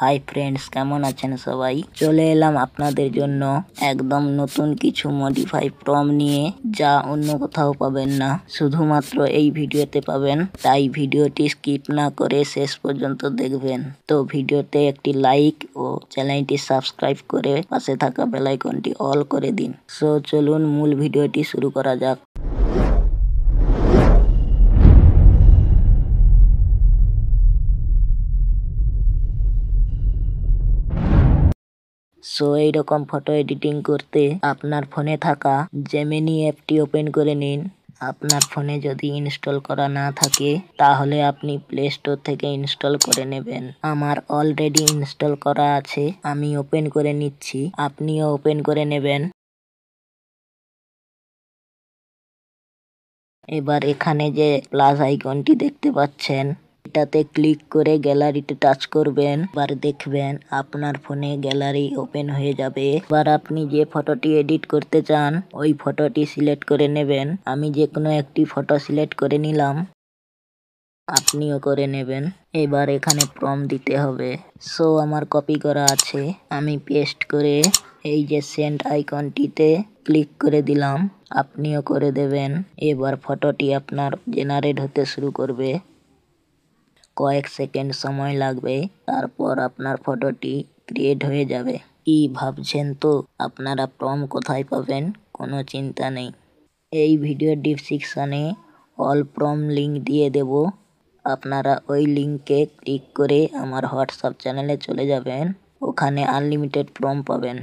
Hi friends, কেমন আছেন সবাই? চলে এলাম আপনাদের জন্য একদম নতুন কিছু মডিফাই প্রম নিয়ে, যা অন্য কোথাও পাবেন না, শুধুমাত্র এই ভিডিওতে পাবেন। তাই ভিডিওটি স্কিপ না করে শেষ পর্যন্ত দেখবেন। তো ভিডিওতে একটি লাইক ও চ্যানেলটি সাবস্ক্রাইব করে পাশে থাকা বেল আইকনটি অল করে দিন। সো চলুন মূল ভিডিওটি শুরু করা যাক। সো এইরকম ফটো এডিটিং করতে আপনার ফোনে থাকা জেমিনি অ্যাপটি ওপেন করে নিন। আপনার ফোনে যদি ইনস্টল করা না থাকে তাহলে আপনি প্লে স্টোর থেকে ইনস্টল করে নেবেন। আমার অলরেডি ইনস্টল করা আছে, আমি ওপেন করে নিচ্ছি, আপনিও ওপেন করে নেবেন। এবার এখানে যে প্লাস আইকনটি দেখতে পাচ্ছেন, এটাতে ক্লিক করে গ্যালারিতে টাচ করবেন। এবার দেখবেন আপনার ফোনে গ্যালারি ওপেন হয়ে যাবে। এবার আপনি যে ফটোটি এডিট করতে চান ওই ফটোটি সিলেক্ট করে নেবেন। আমি যে কোনো একটি ফটো সিলেক্ট করে নিলাম, আপনিও করে নেবেন। এবার এখানে প্রম্পট দিতে হবে। সো আমার কপি করা আছে, আমি পেস্ট করে এই যে সেন্ড আইকনটিতে ক্লিক করে দিলাম, আপনিও করে দেবেন। এবার ফটোটি আপনার জেনারেট হতে শুরু করবে, কয়েক সেকেন্ড সময় লাগবে, তারপর আপনার ফটোটি ক্রিয়েট হয়ে যাবে। কি ভাবছেন তো আপনারা প্রম্পট কোথায় পাবেন? কোনো চিন্তা নেই, এই ভিডিও ডিসক্রিপশনে অল প্রম্পট লিঙ্ক দিয়ে দেব। আপনারা ওই লিঙ্কে ক্লিক করে আমার হোয়াটসঅ্যাপ চ্যানেলে চলে যাবেন, ওখানে আনলিমিটেড প্রম্পট পাবেন।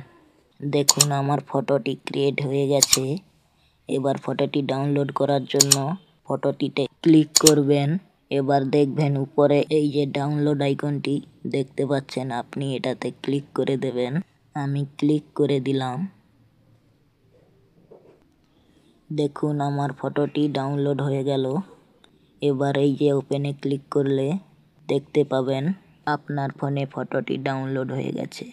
দেখুন আমার ফটোটি ক্রিয়েট হয়ে গেছে। এবার ফটোটি ডাউনলোড করার জন্য ফটোটিতে ক্লিক করবেন। এবার দেখবেন উপরে এই যে ডাউনলোড আইকনটি দেখতে পাচ্ছেন, আপনি এটাতে ক্লিক করে দেবেন। আমি ক্লিক করে দিলাম। দেখুন আমার ফটোটি ডাউনলোড হয়ে গেল। এবার এই যে ওপেনে ক্লিক করলে দেখতে পাবেন আপনার ফোনে ফটোটি ডাউনলোড হয়ে গেছে।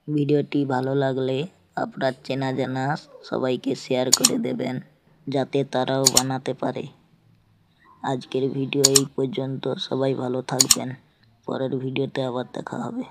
ভিডিওটি ভালো লাগলে আপনার চেনা জানা সবাইকে শেয়ার করে দেবেন, যাতে তারাও বানাতে পারে। আজকের ভিডিও এই পর্যন্ত, সবাই ভালো থাকবেন। পরের ভিডিওতে আবার দেখা হবে।